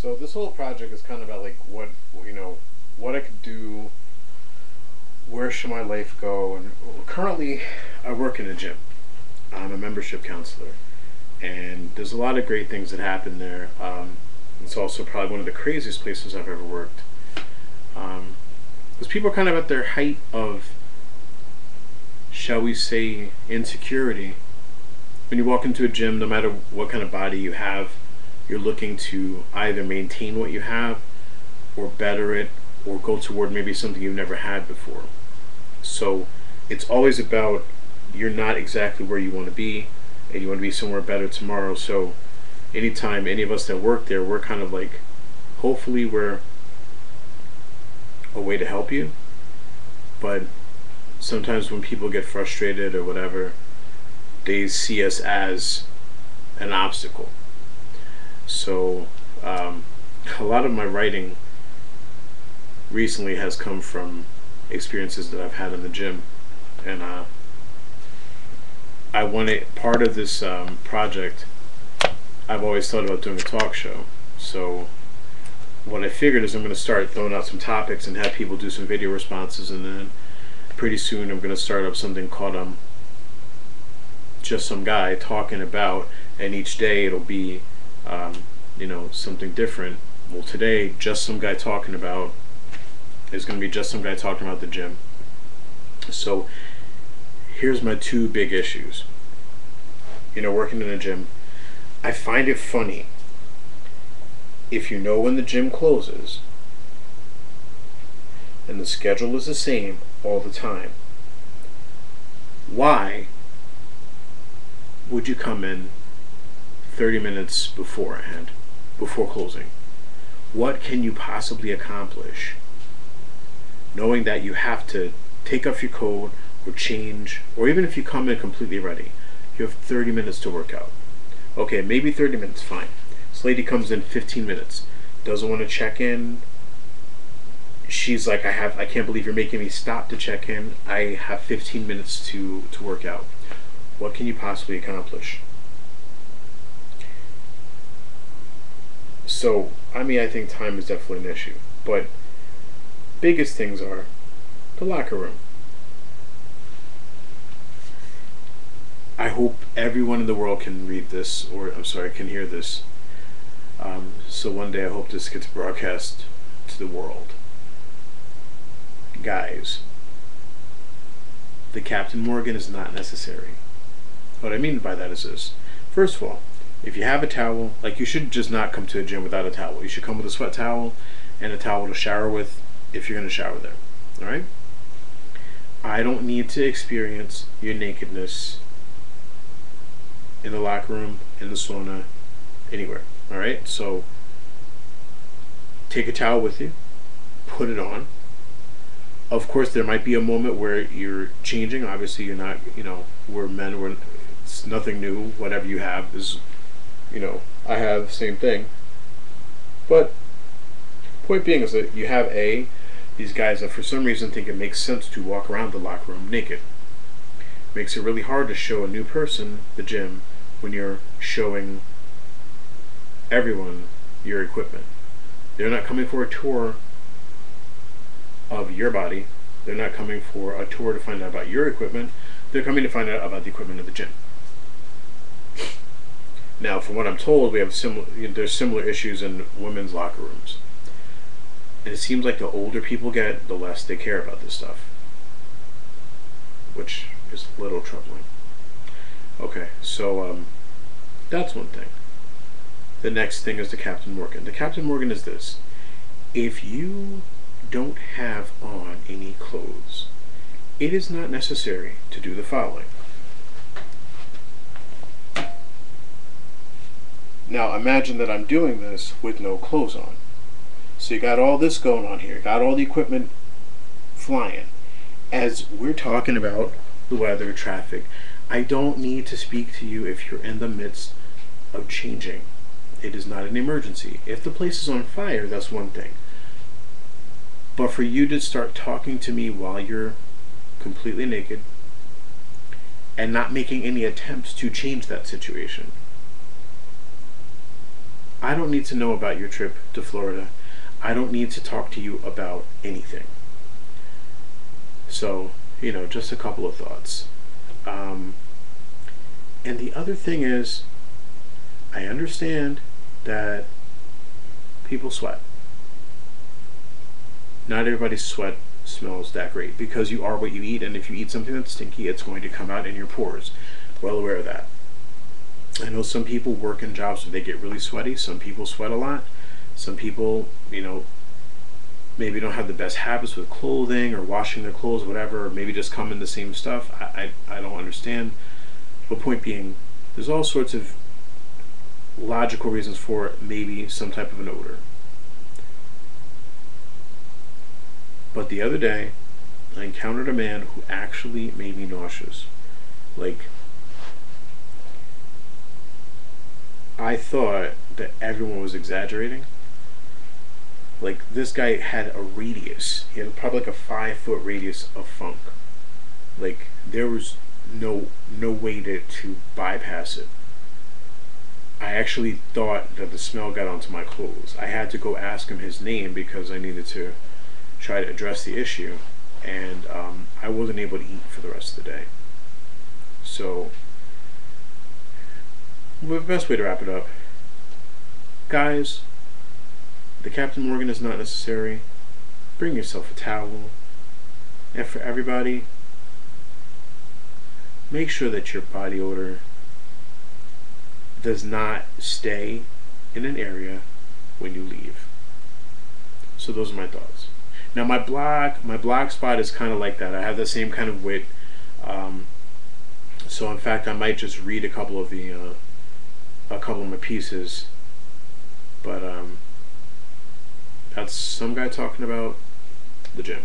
So this whole project is kind of about like what I could do, where should my life go, and currently I work in a gym. I'm a membership counselor, and there's a lot of great things that happen there. It's also probably one of the craziest places I've ever worked. Because people are kind of at their height of, shall we say, insecurity. When you walk into a gym, no matter what kind of body you have, you're looking to either maintain what you have or better it or go toward maybe something you've never had before. So it's always about, you're not exactly where you want to be and you want to be somewhere better tomorrow. So anytime any of us that work there, we're kind of like, hopefully we're a way to help you. But sometimes when people get frustrated or whatever, they see us as an obstacle. So a lot of my writing recently has come from experiences that I've had in the gym, and I wanted part of this project. I've always thought about doing a talk show. So what I figured is I'm going to start throwing out some topics and have people do some video responses, and then pretty soon I'm going to start up something called just some guy talking about, and each day it'll be something different. Well, today just some guy talking about is going to be just some guy talking about the gym. So here's my two big issues. Working in a gym, I find it funny, if you know when the gym closes and the schedule is the same all the time, why would you come in 30 minutes beforehand, before closing? What can you possibly accomplish knowing that you have to take off your coat or change, or even if you come in completely ready, you have 30 minutes to work out? Okay, maybe 30 minutes, fine. This lady comes in 15 minutes, doesn't want to check in. She's like, I can't believe you're making me stop to check in. I have 15 minutes to work out. What can you possibly accomplish? So, I think time is definitely an issue. But biggest things are the locker room. I hope everyone in the world can read this, or can hear this. So one day I hope this gets broadcast to the world. Guys, the Captain Morgan is not necessary. What I mean by that is this. First of all, if you have a towel, you should just not come to a gym without a towel. You should come with a sweat towel and a towel to shower with if you're going to shower there. Alright? I don't need to experience your nakedness in the locker room, in the sauna, anywhere. Alright? So, take a towel with you, put it on. Of course, there might be a moment where you're changing. Obviously, you're not, we're men, it's nothing new. Whatever you have is, I have the same thing. But, point being is that you have these guys that for some reason think it makes sense to walk around the locker room naked. Makes it really hard to show a new person the gym when you're showing everyone your equipment. They're not coming for a tour of your body. They're not coming for a tour to find out about your equipment. They're coming to find out about the equipment of the gym. Now, from what I'm told, there's similar issues in women's locker rooms. And it seems like the older people get, the less they care about this stuff, which is a little troubling. Okay, so that's one thing. The next thing is the Captain Morgan. The Captain Morgan is this. If you don't have on any clothes, it is not necessary to do the following. Now imagine that I'm doing this with no clothes on. So you got all this going on here, got all the equipment flying. As we're talking about the weather, traffic, I don't need to speak to you if you're in the midst of changing. It is not an emergency. If the place is on fire, that's one thing. But for you to start talking to me while you're completely naked and not making any attempts to change that situation, I don't need to know about your trip to Florida. I don't need to talk to you about anything. So, just a couple of thoughts. Um, and the other thing is, I understand that people sweat. Not everybody's sweat smells that great because you are what you eat, and if you eat something that's stinky, it's going to come out in your pores. Well aware of that. I know some people work in jobs where they get really sweaty. Some people sweat a lot. Some people, maybe don't have the best habits with clothing or washing their clothes, whatever, or maybe just come in the same stuff. I don't understand. But point being, there's all sorts of logical reasons for maybe some type of an odor. But the other day, I encountered a man who actually made me nauseous. Like, I thought that everyone was exaggerating. Like, this guy had a radius. He had probably like a 5-foot radius of funk. Like, there was no way to bypass it. I actually thought that the smell got onto my clothes. I had to go ask him his name because I needed to try to address the issue, and I wasn't able to eat for the rest of the day. So, the best way to wrap it up, guys, the Captain Morgan is not necessary. Bring yourself a towel. And for everybody, make sure that your body odor does not stay in an area when you leave. So those are my thoughts. Now my blog spot is kind of like that. I have the same kind of wit. So in fact, I might just read a couple of my pieces. But that's some guy talking about the gym.